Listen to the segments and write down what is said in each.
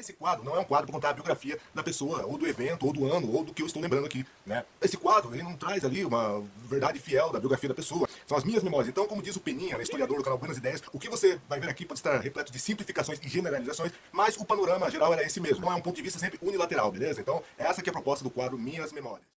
Esse quadro não é um quadro para contar a biografia da pessoa, ou do evento, ou do ano, ou do que eu estou lembrando aqui, né? Esse quadro, ele não traz ali uma verdade fiel da biografia da pessoa. São as minhas memórias. Então, como diz o Peninha, historiador do canal Buenas Ideias, o que você vai ver aqui pode estar repleto de simplificações e generalizações, mas o panorama geral era esse mesmo. Não é um ponto de vista sempre unilateral, beleza? Então, essa que é a proposta do quadro Minhas Memórias.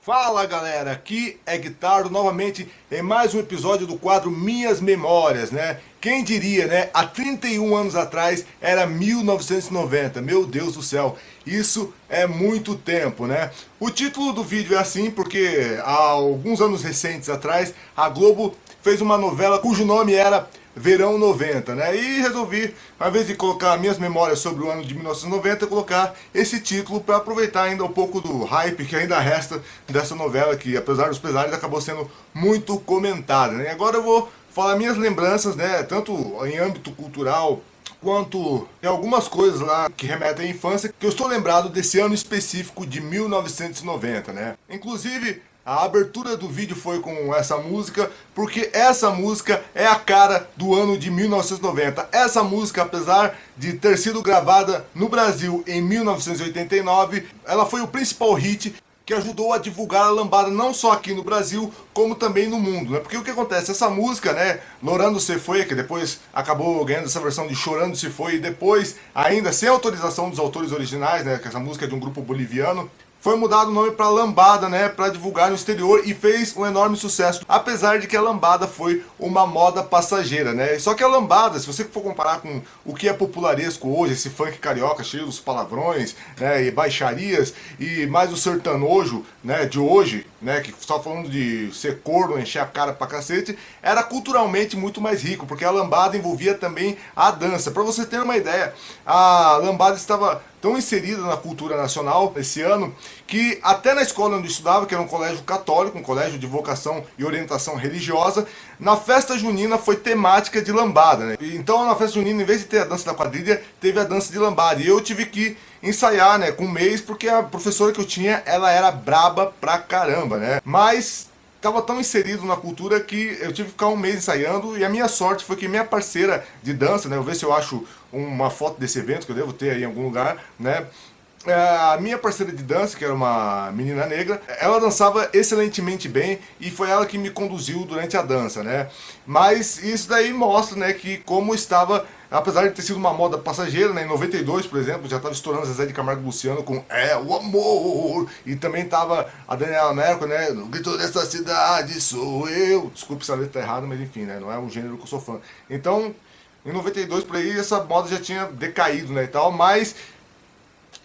Fala galera, aqui é Guitardo novamente em mais um episódio do quadro Minhas Memórias, né? Quem diria, né? Há 31 anos atrás era 1990, meu Deus do céu, isso é muito tempo, né? O título do vídeo é assim porque há alguns anos recentes atrás a Globo fez uma novela cujo nome era Verão 90, né? E resolvi, ao invés de colocar minhas memórias sobre o ano de 1990, colocar esse título para aproveitar ainda um pouco do hype que ainda resta dessa novela, que apesar dos pesares acabou sendo muito comentada, né? Agora eu vou falar minhas lembranças, né? Tanto em âmbito cultural quanto em algumas coisas lá que remetem à infância, que eu estou lembrado desse ano específico de 1990, né? Inclusive, a abertura do vídeo foi com essa música, porque essa música é a cara do ano de 1990. Essa música, apesar de ter sido gravada no Brasil em 1989, ela foi o principal hit que ajudou a divulgar a lambada não só aqui no Brasil, como também no mundo, né? Porque o que acontece? Essa música, né, Lorando Se Foi, que depois acabou ganhando essa versão de Chorando Se Foi, e depois, ainda sem autorização dos autores originais, né, que essa música é de um grupo boliviano, foi mudado o nome para Lambada, né, para divulgar no exterior e fez um enorme sucesso, apesar de que a lambada foi uma moda passageira, né? Só que a lambada, se você for comparar com o que é popularesco hoje, esse funk carioca cheio dos palavrões, né, e baixarias, e mais o sertanojo, né, de hoje, né, que só falando de ser corno, encher a cara pra cacete, era culturalmente muito mais rico, porque a lambada envolvia também a dança. Para você ter uma ideia, a lambada estava tão inserida na cultura nacional esse ano, que até na escola onde eu estudava, que era um colégio católico, um colégio de vocação e orientação religiosa, na festa junina foi temática de lambada, né? Então na festa junina, em vez de ter a dança da quadrilha, teve a dança de lambada. E eu tive que ensaiar, né, com um mês, porque a professora que eu tinha, ela era braba pra caramba, né? Mas estava tão inserido na cultura que eu tive que ficar um mês ensaiando, e a minha sorte foi que minha parceira de dança, né, eu vou ver se eu acho uma foto desse evento, que eu devo ter aí em algum lugar, né, a minha parceira de dança, que era uma menina negra, ela dançava excelentemente bem e foi ela que me conduziu durante a dança, né? Mas isso daí mostra, né, que como estava, apesar de ter sido uma moda passageira, né, em 92, por exemplo, já estava estourando Zezé de Camargo e Luciano com É o Amor, e também estava a Daniela Mercury, né, No Grito Dessa Cidade Sou Eu. Desculpe se a letra tá errada, mas enfim, né, não é um gênero que eu sou fã. Então, em 92 por aí, essa moda já tinha decaído, né, e tal, mas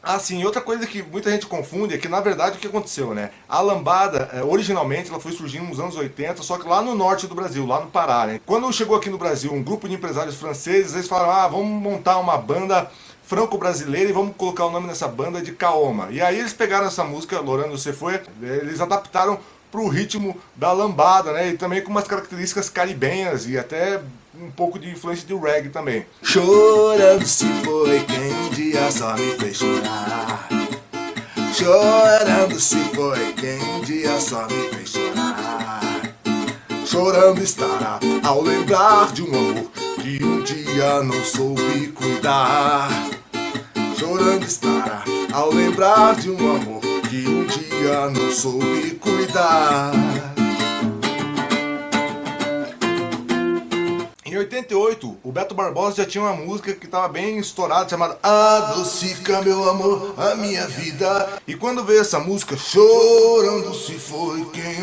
assim, outra coisa que muita gente confunde é que, na verdade, o que aconteceu, né? A lambada, originalmente, ela foi surgindo nos anos 80, só que lá no norte do Brasil, lá no Pará, né? Quando chegou aqui no Brasil um grupo de empresários franceses, eles falaram, ah, vamos montar uma banda franco-brasileira e vamos colocar o nome dessa banda de Kaoma. E aí eles pegaram essa música, Lorando Se Foi, eles adaptaram pro ritmo da lambada, né? E também com umas características caribenhas e até um pouco de influência de reggae também. Chorando se foi quem um dia só me fez chorar. Chorando se foi quem um dia só me fez chorar. Chorando estará ao lembrar de um amor que um dia não soube cuidar. Chorando estará ao lembrar de um amor que um dia não soube cuidar. Em 88, o Beto Barbosa já tinha uma música que estava bem estourada, chamada Adocica Meu Amor, a Minha Vida. E quando veio essa música, Chorando Se Foi quem...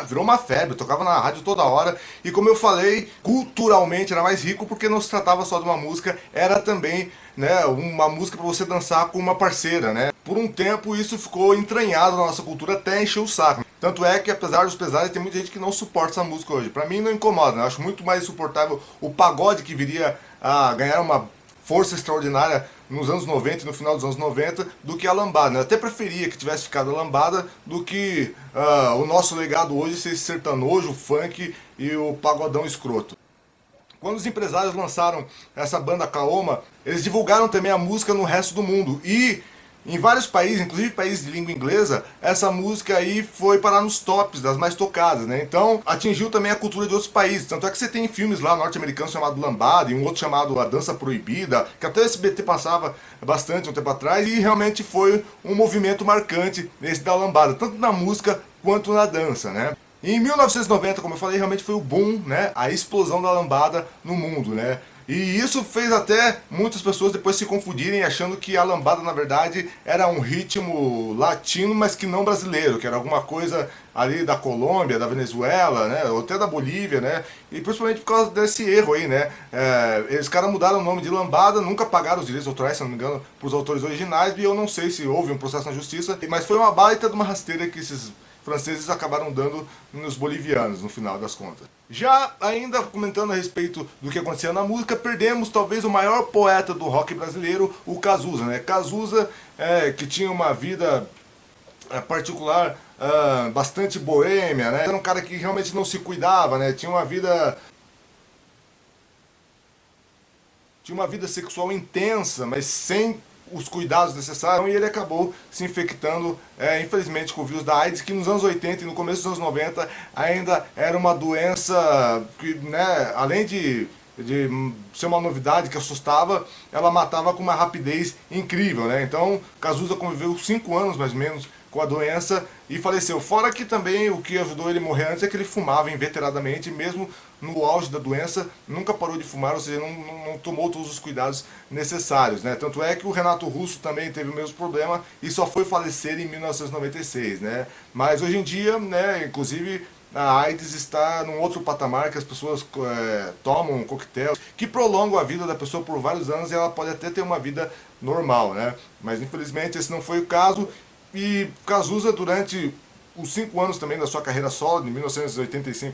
virou uma febre, tocava na rádio toda hora. E como eu falei, culturalmente era mais rico, porque não se tratava só de uma música, era também, né, uma música para você dançar com uma parceira, né? Por um tempo isso ficou entranhado na nossa cultura até encher o saco. Tanto é que, apesar dos pesares, tem muita gente que não suporta essa música hoje. Pra mim não incomoda, né? Eu acho muito mais insuportável o pagode, que viria a ganhar uma força extraordinária nos anos 90 e no final dos anos 90, do que a lambada, né? Eu até preferia que tivesse ficado a lambada do que o nosso legado hoje ser esse sertanojo, o funk e o pagodão escroto. Quando os empresários lançaram essa banda Kaoma, eles divulgaram também a música no resto do mundo. E em vários países, inclusive países de língua inglesa, essa música aí foi parar nos tops das mais tocadas, né? Então atingiu também a cultura de outros países. Tanto é que você tem filmes lá norte-americanos chamado Lambada e um outro chamado A Dança Proibida, que até o SBT passava bastante um tempo atrás, e realmente foi um movimento marcante esse da lambada, tanto na música quanto na dança, né? Em 1990, como eu falei, realmente foi o boom, né? A explosão da lambada no mundo, né? E isso fez até muitas pessoas depois se confundirem, achando que a lambada, na verdade, era um ritmo latino, mas que não brasileiro, que era alguma coisa ali da Colômbia, da Venezuela, né? Ou até da Bolívia, né? E principalmente por causa desse erro aí, né? Eles caras mudaram o nome de lambada, nunca pagaram os direitos autorais, se não me engano, para os autores originais, e eu não sei se houve um processo na justiça, mas foi uma baita de uma rasteira que esses franceses acabaram dando nos bolivianos, no final das contas. Já ainda comentando a respeito do que acontecia na música, perdemos talvez o maior poeta do rock brasileiro, o Cazuza, né? Cazuza, que tinha uma vida particular bastante boêmia, né? Era um cara que realmente não se cuidava, né? Tinha uma vida sexual intensa, mas sem os cuidados necessários, e ele acabou se infectando, infelizmente, com o vírus da AIDS, que nos anos 80 e no começo dos anos 90 ainda era uma doença que, né, além de ser uma novidade que assustava, ela matava com uma rapidez incrível, né? Então, Cazuza conviveu 5 anos, mais ou menos, com a doença e faleceu. Fora que também o que ajudou ele a morrer antes é que ele fumava inveteradamente, mesmo no auge da doença, nunca parou de fumar, ou seja, não tomou todos os cuidados necessários, né? Tanto é que o Renato Russo também teve o mesmo problema e só foi falecer em 1996, né? Mas hoje em dia, né, inclusive, a AIDS está num outro patamar, que as pessoas tomam um coquetel que prolongam a vida da pessoa por vários anos e ela pode até ter uma vida normal, né? Mas infelizmente esse não foi o caso. E Cazuza, durante os 5 anos também da sua carreira solo, de 1985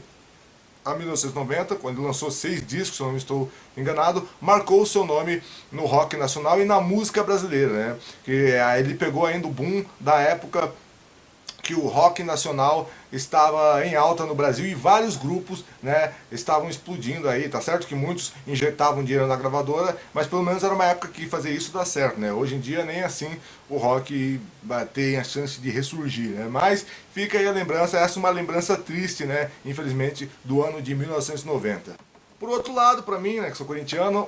a 1990, quando ele lançou 6 discos, se eu não estou enganado, marcou o seu nome no rock nacional e na música brasileira, né? Que ele pegou ainda o boom da época que o rock nacional estava em alta no Brasil e vários grupos, né, estavam explodindo aí. Tá certo que muitos injetavam dinheiro na gravadora, mas pelo menos era uma época que fazer isso dá certo, né? Hoje em dia nem assim o rock tem a chance de ressurgir, né? Mas fica aí a lembrança, essa é uma lembrança triste, né, infelizmente, do ano de 1990. Por outro lado, para mim, né, que sou corintiano,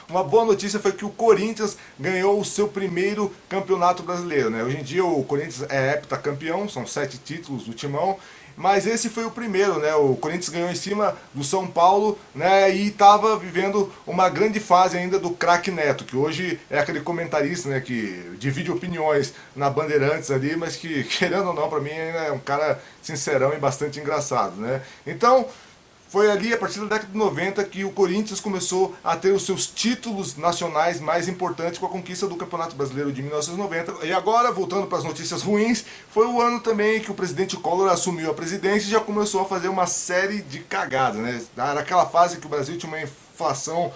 uma boa notícia foi que o Corinthians ganhou o seu primeiro campeonato brasileiro, né? Hoje em dia o Corinthians é heptacampeão, são 7 títulos do Timão, mas esse foi o primeiro, né? O Corinthians ganhou em cima do São Paulo, né? E estava vivendo uma grande fase ainda do craque Neto, que hoje é aquele comentarista, né, que divide opiniões na Bandeirantes ali, mas que, querendo ou não, para mim é um cara sincerão e bastante engraçado, né? Então, foi ali, a partir da década de 90, que o Corinthians começou a ter os seus títulos nacionais mais importantes com a conquista do Campeonato Brasileiro de 1990. E agora, voltando para as notícias ruins, foi o ano também que o presidente Collor assumiu a presidência e já começou a fazer uma série de cagadas, né? Era aquela fase que o Brasil tinha uma inflação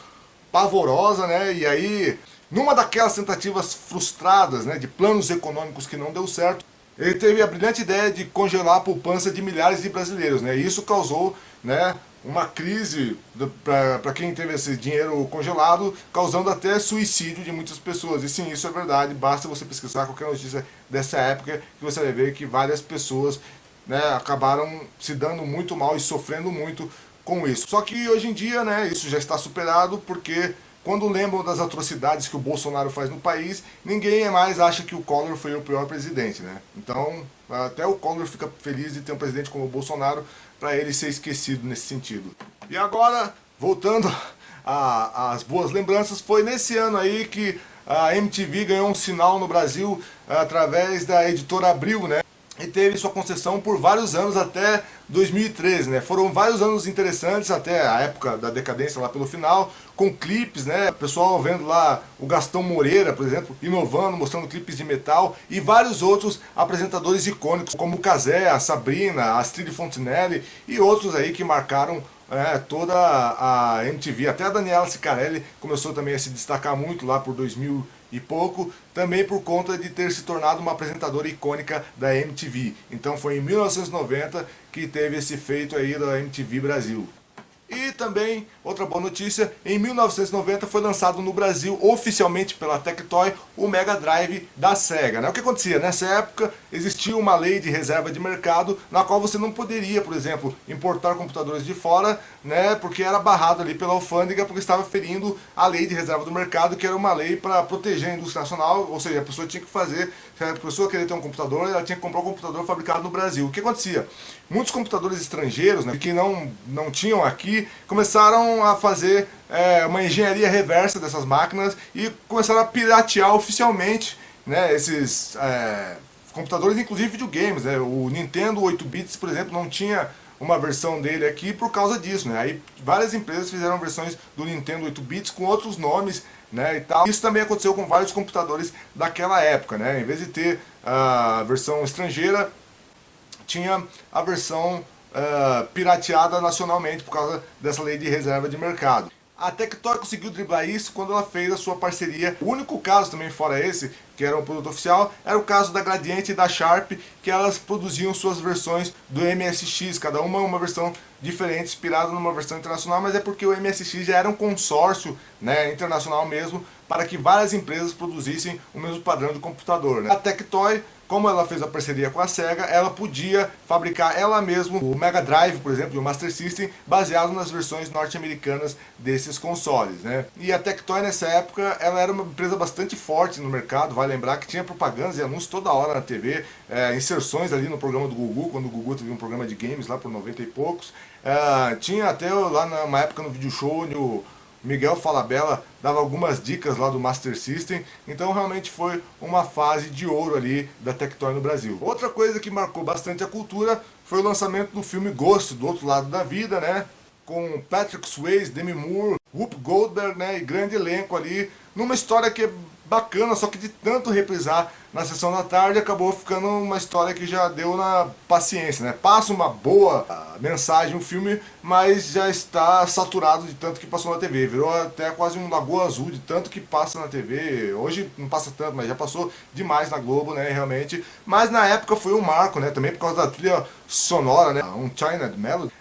pavorosa, né? E aí, numa daquelas tentativas frustradas, né, de planos econômicos que não deu certo, ele teve a brilhante ideia de congelar a poupança de milhares de brasileiros, né? E isso causou, né, uma crise para quem teve esse dinheiro congelado, causando até suicídio de muitas pessoas. E sim, isso é verdade, basta você pesquisar qualquer notícia dessa época que você vai ver que várias pessoas, né, acabaram se dando muito mal e sofrendo muito com isso. Só que hoje em dia, né, isso já está superado, porque quando lembram das atrocidades que o Bolsonaro faz no país, ninguém mais acha que o Collor foi o pior presidente, né? Então, até o Collor fica feliz de ter um presidente como o Bolsonaro, para ele ser esquecido nesse sentido. E agora, voltando às boas lembranças, foi nesse ano aí que a MTV ganhou um sinal no Brasil através da editora Abril, né? e teve sua concessão por vários anos até 2013, né? Foram vários anos interessantes até a época da decadência lá pelo final, com clipes, né? O pessoal vendo lá o Gastão Moreira, por exemplo, inovando, mostrando clipes de metal e vários outros apresentadores icônicos, como o Cazé, a Sabrina, a Astrid Fontinelli e outros aí que marcaram toda a MTV. Até a Daniela Sicarelli começou também a se destacar muito lá por 2000 e pouco, também por conta de ter se tornado uma apresentadora icônica da MTV. Então foi em 1990 que teve esse feito aí da MTV Brasil. E também, outra boa notícia, em 1990 foi lançado no Brasil, oficialmente pela Tectoy, o Mega Drive da Sega, né? O que acontecia? Nessa época existia uma lei de reserva de mercado, na qual você não poderia, por exemplo, importar computadores de fora, né? Porque era barrado ali pela alfândega, porque estava ferindo a lei de reserva do mercado, que era uma lei para proteger a indústria nacional, ou seja, a pessoa tinha que fazer, se a pessoa queria ter um computador, ela tinha que comprar um computador fabricado no Brasil. O que acontecia? Muitos computadores estrangeiros, né, que não tinham aqui, começaram a fazer uma engenharia reversa dessas máquinas e começaram a piratear oficialmente, né, esses computadores, inclusive videogames, né? O Nintendo 8 bits, por exemplo, não tinha uma versão dele aqui por causa disso, né? Aí várias empresas fizeram versões do Nintendo 8 bits com outros nomes, né, e tal. Isso também aconteceu com vários computadores daquela época, né? Em vez de ter a versão estrangeira, tinha a versão pirateada nacionalmente por causa dessa lei de reserva de mercado. A Tectoy conseguiu driblar isso quando ela fez a sua parceria. O único caso também fora esse, que era um produto oficial, era o caso da Gradiente e da Sharp, que elas produziam suas versões do MSX, cada uma versão diferente, inspirada numa versão internacional, mas é porque o MSX já era um consórcio, né, internacional mesmo, para que várias empresas produzissem o mesmo padrão de computador, né? A Tectoy, como ela fez a parceria com a Sega, ela podia fabricar ela mesma o Mega Drive, por exemplo, e o Master System, baseado nas versões norte-americanas desses consoles, né? E a Tectoy nessa época, ela era uma empresa bastante forte no mercado, vai lembrar que tinha propagandas e anúncios toda hora na TV, inserções ali no programa do Gugu, quando o Gugu teve um programa de games lá por 90 e poucos. Tinha até lá numa época no Video Show onde o Miguel Falabella dava algumas dicas lá do Master System, então realmente foi uma fase de ouro ali da Tectoy no Brasil. Outra coisa que marcou bastante a cultura foi o lançamento do filme Ghost, do Outro Lado da Vida, né? Com Patrick Swayze, Demi Moore, Whoopi Goldberg, né? E grande elenco ali, numa história que é bacana, só que de tanto reprisar na sessão da tarde, acabou ficando uma história que já deu na paciência, né? Passa uma boa mensagem o filme, mas já está saturado de tanto que passou na TV. Virou até quase um Lagoa Azul de tanto que passa na TV. Hoje não passa tanto, mas já passou demais na Globo, né? Realmente. Mas na época foi um marco, né? Também por causa da trilha sonora, né? Um China Melody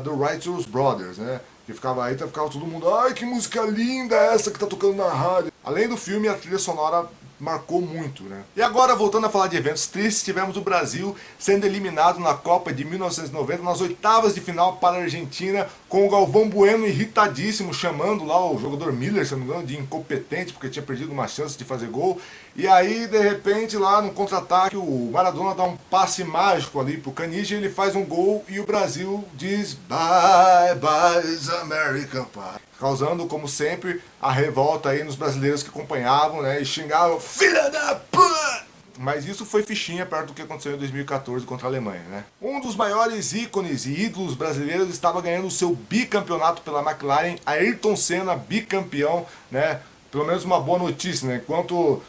do Righteous Brothers, né? Que ficava aí, ficava todo mundo, ai que música linda essa que tá tocando na rádio. Além do filme, a trilha sonora marcou muito, né? E agora, voltando a falar de eventos tristes, tivemos o Brasil sendo eliminado na Copa de 1990, nas oitavas de final para a Argentina, com o Galvão Bueno irritadíssimo, chamando lá o jogador Miller, se não me engano, de incompetente, porque tinha perdido uma chance de fazer gol. E aí, de repente, lá no contra-ataque, o Maradona dá um passe mágico ali pro Canija, ele faz um gol e o Brasil diz Bye, bye, American Pie. Causando, como sempre, a revolta aí nos brasileiros que acompanhavam, né? E xingavam, filha da puta! Mas isso foi fichinha perto do que aconteceu em 2014 contra a Alemanha, né? Um dos maiores ícones e ídolos brasileiros estava ganhando o seu bicampeonato pela McLaren, Ayrton Senna, bicampeão, né? Pelo menos uma boa notícia, né? Enquanto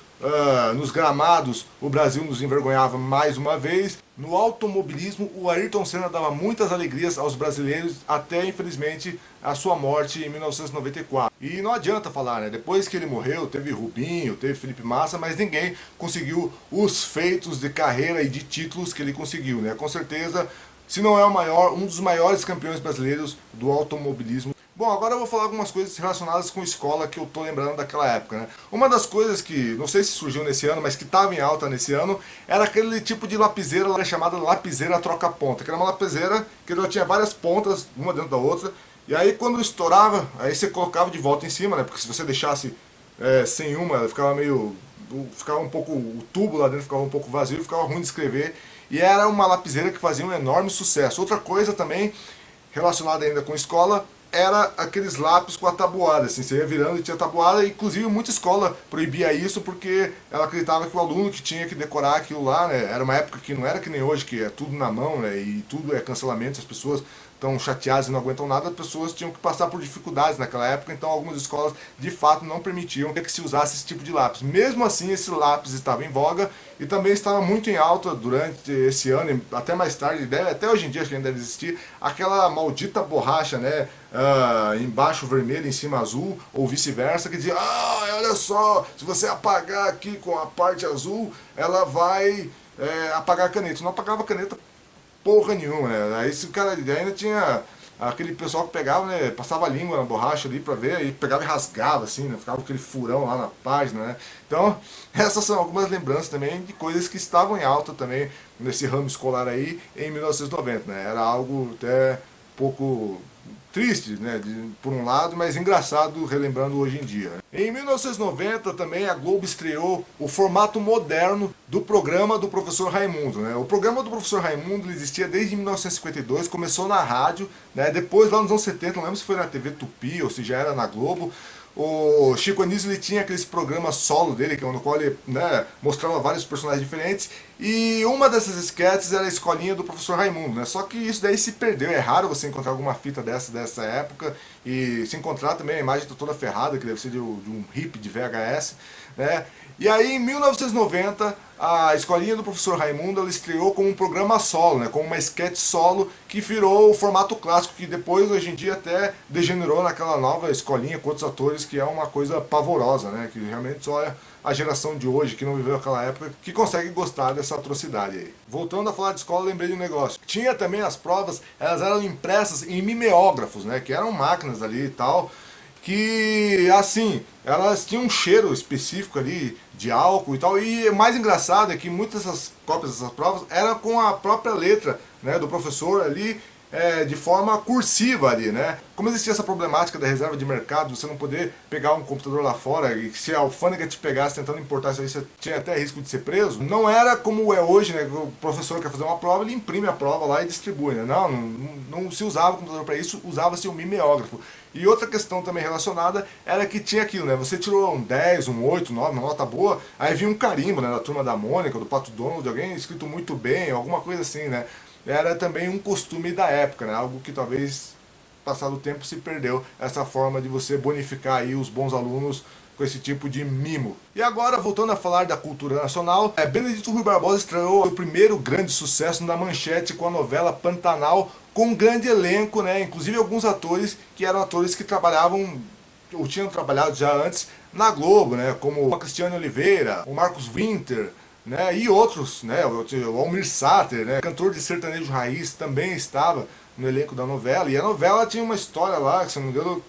nos gramados o Brasil nos envergonhava mais uma vez, no automobilismo o Ayrton Senna dava muitas alegrias aos brasileiros até infelizmente a sua morte em 1994. E não adianta falar, né? Depois que ele morreu, teve Rubinho, teve Felipe Massa, mas ninguém conseguiu os feitos de carreira e de títulos que ele conseguiu, né? Com certeza, se não é o maior, um dos maiores campeões brasileiros do automobilismo. Bom, agora eu vou falar algumas coisas relacionadas com escola que eu tô lembrando daquela época, né? Uma das coisas que, não sei se surgiu nesse ano, mas que estava em alta nesse ano, era aquele tipo de lapiseira chamada lapiseira troca-ponta, que era uma lapiseira que já tinha várias pontas, uma dentro da outra, e aí quando estourava, aí você colocava de volta em cima, né? Porque se você deixasse sem uma, ela ficava meio... ficava um pouco... o tubo lá dentro ficava um pouco vazio, ficava ruim de escrever, e era uma lapiseira que fazia um enorme sucesso. Outra coisa também, relacionada ainda com escola, era aqueles lápis com a tabuada, assim, você ia virando e tinha tabuada, inclusive muita escola proibia isso porque ela acreditava que o aluno que tinha que decorar aquilo lá, né, era uma época que não era que nem hoje, que é tudo na mão, né, e tudo é cancelamento, as pessoas estão chateadas e não aguentam nada, as pessoas tinham que passar por dificuldades naquela época, então algumas escolas de fato não permitiam que se usasse esse tipo de lápis. Mesmo assim, esse lápis estava em voga e também estava muito em alta durante esse ano, e até mais tarde, até hoje em dia acho que ainda deve existir, aquela maldita borracha, né, embaixo vermelho, em cima azul, ou vice-versa, que dizia, olha só, se você apagar aqui com a parte azul, ela vai apagar a caneta. Não apagava a caneta porra nenhuma, né? Aí se o cara ainda tinha aquele pessoal que pegava, né, passava a língua na borracha ali pra ver, e pegava e rasgava assim, né, ficava aquele furão lá na página, né? Então, essas são algumas lembranças também de coisas que estavam em alta também nesse ramo escolar aí em 1990, né? Era algo até pouco triste, né, por um lado, mas engraçado relembrando hoje em dia. Em 1990 também a Globo estreou o formato moderno do programa do Professor Raimundo, né? O programa do Professor Raimundo existia desde 1952, começou na rádio, né? Depois lá nos anos 70, não lembro se foi na TV Tupi ou se já era na Globo. O Chico Anísio ele tinha aqueles programas solo dele, no qual ele, né, mostrava vários personagens diferentes, e uma dessas esquetes era a escolinha do Professor Raimundo, né? Só que isso daí se perdeu, é raro você encontrar alguma fita dessa época, e se encontrar também a imagem tá toda ferrada, que deve ser de um hippie de VHS, né? E aí em 1990 a escolinha do Professor Raimundo ela estreou como um programa solo, né, como uma sketch solo que virou o formato clássico, que depois hoje em dia até degenerou naquela nova escolinha com outros atores, que é uma coisa pavorosa, né, que realmente só é a geração de hoje, que não viveu aquela época, que consegue gostar dessa atrocidade aí. Voltando a falar de escola, lembrei de um negócio. Tinha também as provas, elas eram impressas em mimeógrafos, né, que eram máquinas ali e tal, que, assim, elas tinham um cheiro específico ali de álcool e tal, e o mais engraçado é que muitas dessas cópias dessas provas eram com a própria letra, né, do professor ali, de forma cursiva ali, né? Como existia essa problemática da reserva de mercado, você não poder pegar um computador lá fora, e se a alfândega te pegasse tentando importar isso aí, você tinha até risco de ser preso, não era como é hoje, né? O professor quer fazer uma prova, ele imprime a prova lá e distribui, né? Não se usava o computador para isso, usava-se o mimeógrafo. E outra questão também relacionada era que tinha aquilo, né? Você tirou um 10, um 8, 9, uma nota boa, aí vinha um carimbo, né? Da Turma da Mônica, do Pato Donald, de alguém escrito muito bem, alguma coisa assim, né? Era também um costume da época, né? Algo que talvez, passado o tempo, se perdeu, essa forma de você bonificar aí os bons alunos com esse tipo de mimo. E agora, voltando a falar da cultura nacional, Benedito Rui Barbosa estreou o primeiro grande sucesso na Manchete com a novela Pantanal, com um grande elenco, né? Inclusive alguns atores que eram atores que trabalhavam ou tinham trabalhado já antes na Globo, né? Como a Cristiane Oliveira, o Marcos Winter, né, e outros, né, o Almir Sater, né, cantor de sertanejo raiz, também estava no elenco da novela, e a novela tinha uma história lá, se não me engano,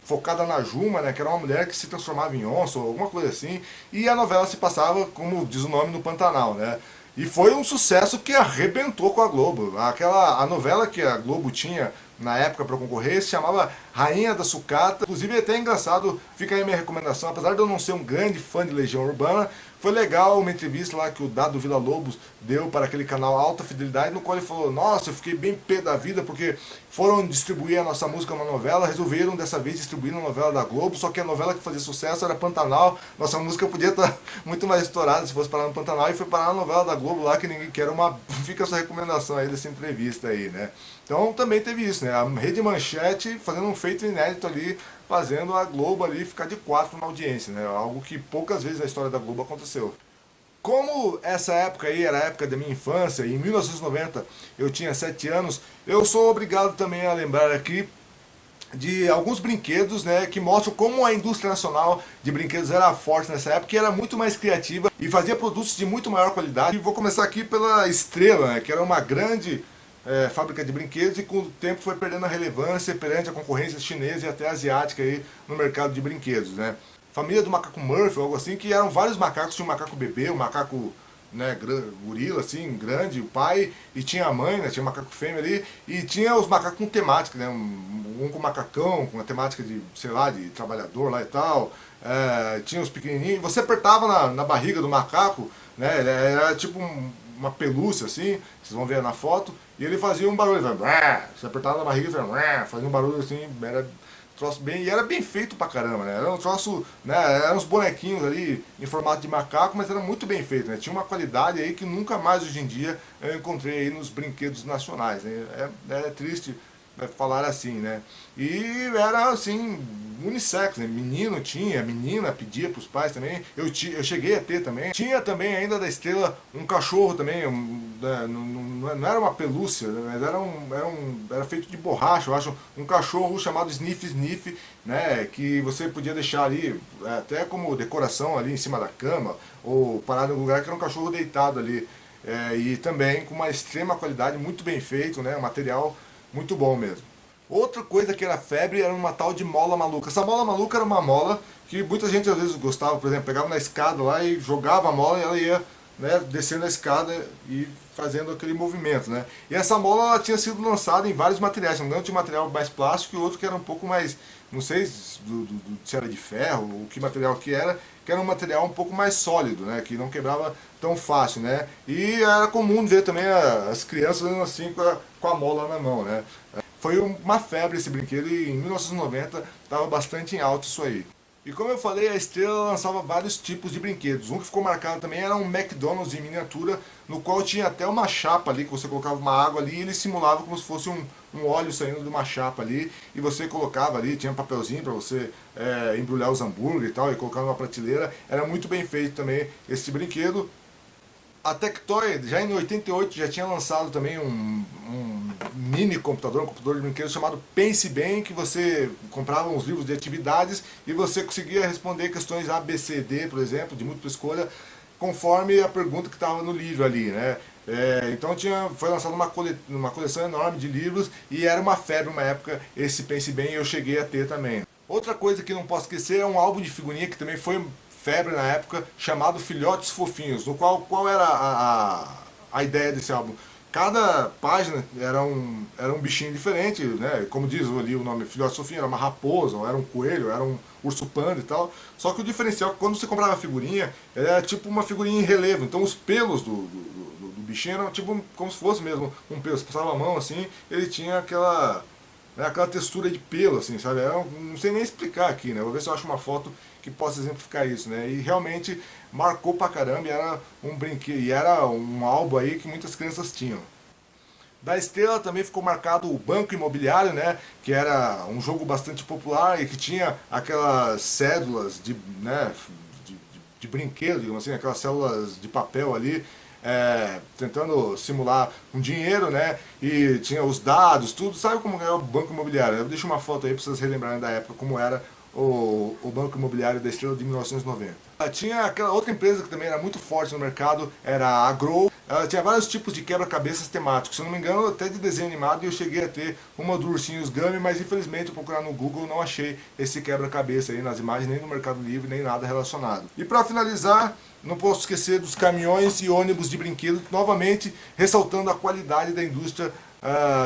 focada na Juma, né, que era uma mulher que se transformava em onça, ou alguma coisa assim, e a novela se passava, como diz o nome, no Pantanal, né, e foi um sucesso que arrebentou com a Globo. A novela que a Globo tinha na época para concorrer se chamava Rainha da Sucata. Inclusive é até engraçado, fica aí a minha recomendação, apesar de eu não ser um grande fã de Legião Urbana, foi legal uma entrevista lá que o Dado Villa-Lobos deu para aquele canal Alta Fidelidade, no qual ele falou, nossa, eu fiquei bem pé da vida, porque foram distribuir a nossa música na novela, resolveram dessa vez distribuir na novela da Globo, só que a novela que fazia sucesso era Pantanal, nossa música podia estar muito mais estourada se fosse parar no Pantanal, e foi parar na novela da Globo lá, que ninguém quer uma... Fica essa recomendação aí dessa entrevista aí, né? Então também teve isso, né? A Rede Manchete fazendo um feito inédito ali, fazendo a Globo ali ficar de 4 na audiência, né? Algo que poucas vezes na história da Globo aconteceu. Como essa época aí era a época da minha infância, em 1990 eu tinha 7 anos, eu sou obrigado também a lembrar aqui de alguns brinquedos, né, que mostram como a indústria nacional de brinquedos era forte nessa época, que era muito mais criativa e fazia produtos de muito maior qualidade. E vou começar aqui pela Estrela, né, que era uma grande fábrica de brinquedos, e com o tempo foi perdendo a relevância perante a concorrência chinesa e até asiática aí no mercado de brinquedos, né. Família do macaco Murphy, algo assim, que eram vários macacos, tinha um macaco bebê, um macaco, né, gorila, assim, grande, o pai, e tinha a mãe, né, tinha um macaco fêmea ali, e tinha os macacos com temática, né, um com macacão, com a temática de, sei lá, de trabalhador lá e tal, tinha os pequenininhos, você apertava na barriga do macaco, né, era tipo uma pelúcia, assim, vocês vão ver na foto, E ele fazia um barulho, se apertava na barriga, fazia um barulho assim, era troço bem, e era bem feito pra caramba, né? Era um troço, né? Eram uns bonequinhos ali em formato de macaco, mas era muito bem feito, né? Tinha uma qualidade aí que nunca mais hoje em dia eu encontrei aí nos brinquedos nacionais, né? É triste falar assim, né? E era assim, unissex, né? Menino tinha, menina pedia pros pais também. Eu cheguei a ter também. Tinha também ainda da Estrela um cachorro também, não era uma pelúcia, mas era feito de borracha, eu acho, um cachorro chamado Sniff Sniff, né? Que você podia deixar ali, até como decoração ali em cima da cama, ou parado em algum lugar, que era um cachorro deitado ali. E também com uma extrema qualidade, muito bem feito, né? Um material muito bom mesmo. Outra coisa que era febre era uma tal de mola maluca. Essa mola maluca era uma mola que muita gente às vezes gostava, por exemplo, pegava na escada lá e jogava a mola e ela ia, né, descendo a escada e fazendo aquele movimento, né? E essa mola ela tinha sido lançada em vários materiais, não tinha material mais plástico e outro que era um pouco mais, não sei se era de ferro ou que material que era um material um pouco mais sólido, né? Que não quebrava tão fácil, né? E era comum ver também as crianças andando assim com a mola na mão, né? Foi uma febre esse brinquedo e em 1990 estava bastante em alta isso aí. E como eu falei, a Estrela lançava vários tipos de brinquedos. Um que ficou marcado também era um McDonald's em miniatura, no qual tinha até uma chapa ali, que você colocava uma água ali e ele simulava como se fosse um óleo saindo de uma chapa ali. E você colocava ali, tinha um papelzinho para você embrulhar os hambúrguer e tal, e colocar numa prateleira. Era muito bem feito também esse brinquedo. A Tectoy, já em 88, já tinha lançado também um mini computador, um computador de brinquedos chamado Pense Bem, que você comprava uns livros de atividades e você conseguia responder questões A, B, C, D, por exemplo, de múltipla escolha, conforme a pergunta que estava no livro ali, né? Então foi lançado uma coleção enorme de livros e era uma febre uma época esse Pense Bem e eu cheguei a ter também. Outra coisa que não posso esquecer é um álbum de figurinha que também foi febre na época, chamado Filhotes Fofinhos, no qual era a ideia desse álbum. Cada página era um bichinho diferente, né? Como diz ali o nome Filhotes Fofinhos, era uma raposa, ou era um coelho, era um urso panda e tal. Só que o diferencial é que quando você comprava a figurinha, era tipo uma figurinha em relevo, então os pelos do bichinho eram tipo como se fosse mesmo um pelo. Você passava a mão assim, ele tinha aquela textura de pelo, assim, sabe? Eu não sei nem explicar aqui, né? Vou ver se eu acho uma foto que possa exemplificar isso, né? E realmente marcou pra caramba, e era um brinquedo, e era um álbum aí que muitas crianças tinham. Da Estrela também ficou marcado o Banco Imobiliário, né? Que era um jogo bastante popular e que tinha aquelas cédulas né, de brinquedo, digamos assim, aquelas células de papel ali, tentando simular um dinheiro, né? E tinha os dados, tudo. Sabe como é o Banco Imobiliário? Eu deixo uma foto aí para vocês relembrarem da época, como era o Banco Imobiliário da Estrela de 1990. Tinha aquela outra empresa que também era muito forte no mercado, era a Grow. Ela tinha vários tipos de quebra-cabeças temáticos, se eu não me engano até de desenho animado, e eu cheguei a ter uma do Ursinhos Gummy, mas infelizmente, procurar no Google, não achei esse quebra-cabeça aí nas imagens, nem no Mercado Livre, nem nada relacionado. E para finalizar, não posso esquecer dos caminhões e ônibus de brinquedo, novamente ressaltando a qualidade da indústria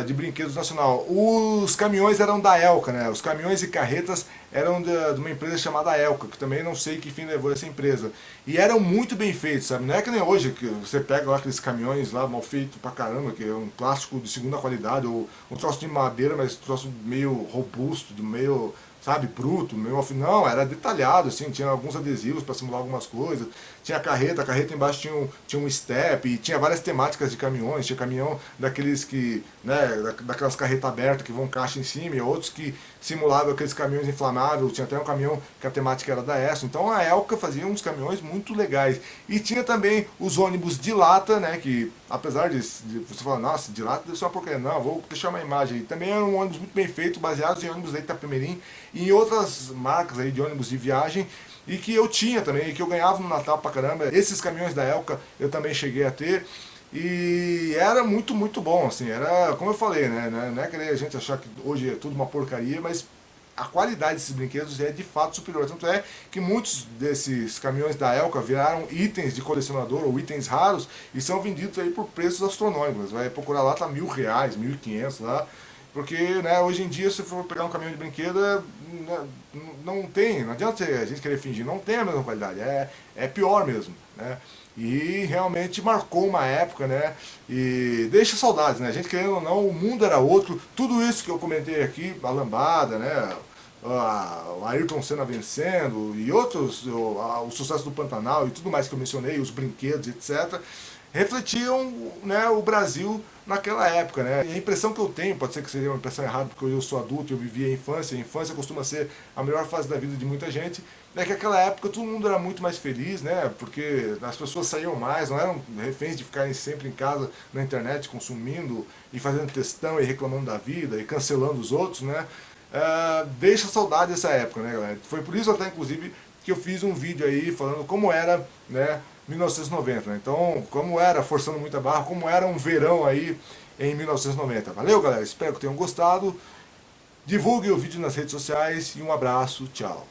de brinquedos nacional. Os caminhões eram da Elka, né? Os caminhões e carretas eram de uma empresa chamada Elka, que também não sei que fim levou essa empresa. E eram muito bem feitos, sabe? Não é que nem hoje, que você pega lá aqueles caminhões lá mal feitos pra caramba, que é um plástico de segunda qualidade, ou um troço de madeira, mas um troço meio robusto, meio, sabe, bruto, meio não, era detalhado, assim, tinha alguns adesivos para simular algumas coisas, tinha a carreta embaixo tinha um step, e tinha várias temáticas de caminhões, tinha caminhão daqueles que, né, daquelas carretas abertas que vão caixa em cima, e outros que simulavam aqueles caminhões inflamáveis, tinha até um caminhão que a temática era da ESSO, então a Elka fazia uns caminhões muito legais, e tinha também os ônibus de lata, né, que apesar de você falar, nossa, de lata deve ser uma porcaria, não, vou deixar uma imagem aí, também era um ônibus muito bem feito, baseados em ônibus da Itapemirim, e em outras marcas aí de ônibus de viagem, e que eu tinha também, e que eu ganhava no Natal pra caramba. Esses caminhões da Elka eu também cheguei a ter, e era muito, muito bom, assim, era, como eu falei, né, não é querer a gente achar que hoje é tudo uma porcaria, mas a qualidade desses brinquedos é de fato superior, tanto é que muitos desses caminhões da Elka viraram itens de colecionador ou itens raros e são vendidos aí por preços astronômicos, vai procurar lá, tá R$1.000, R$1.500 lá. Porque, né, hoje em dia, se for pegar um caminhão de brinquedo, não tem, não adianta a gente querer fingir, não tem a mesma qualidade, é pior mesmo, né? E realmente marcou uma época, né? E deixa saudades, né? A gente querendo ou não, o mundo era outro, tudo isso que eu comentei aqui, a lambada, né? O Ayrton Senna vencendo e outros, o sucesso do Pantanal e tudo mais que eu mencionei, os brinquedos, etc., refletiam, né, o Brasil naquela época, né? E a impressão que eu tenho, pode ser que seja uma impressão errada, porque eu sou adulto, eu vivi a infância costuma ser a melhor fase da vida de muita gente, é que naquela época todo mundo era muito mais feliz, né? Porque as pessoas saíam mais, não eram reféns de ficarem sempre em casa na internet consumindo e fazendo textão e reclamando da vida e cancelando os outros, né? Deixa saudade dessa época, né, galera? Foi por isso até, inclusive, que eu fiz um vídeo aí falando como era, né, 1990, né? Então, como era, forçando muita barra, como era um verão aí em 1990. Valeu, galera? Espero que tenham gostado. Divulguem o vídeo nas redes sociais e um abraço. Tchau.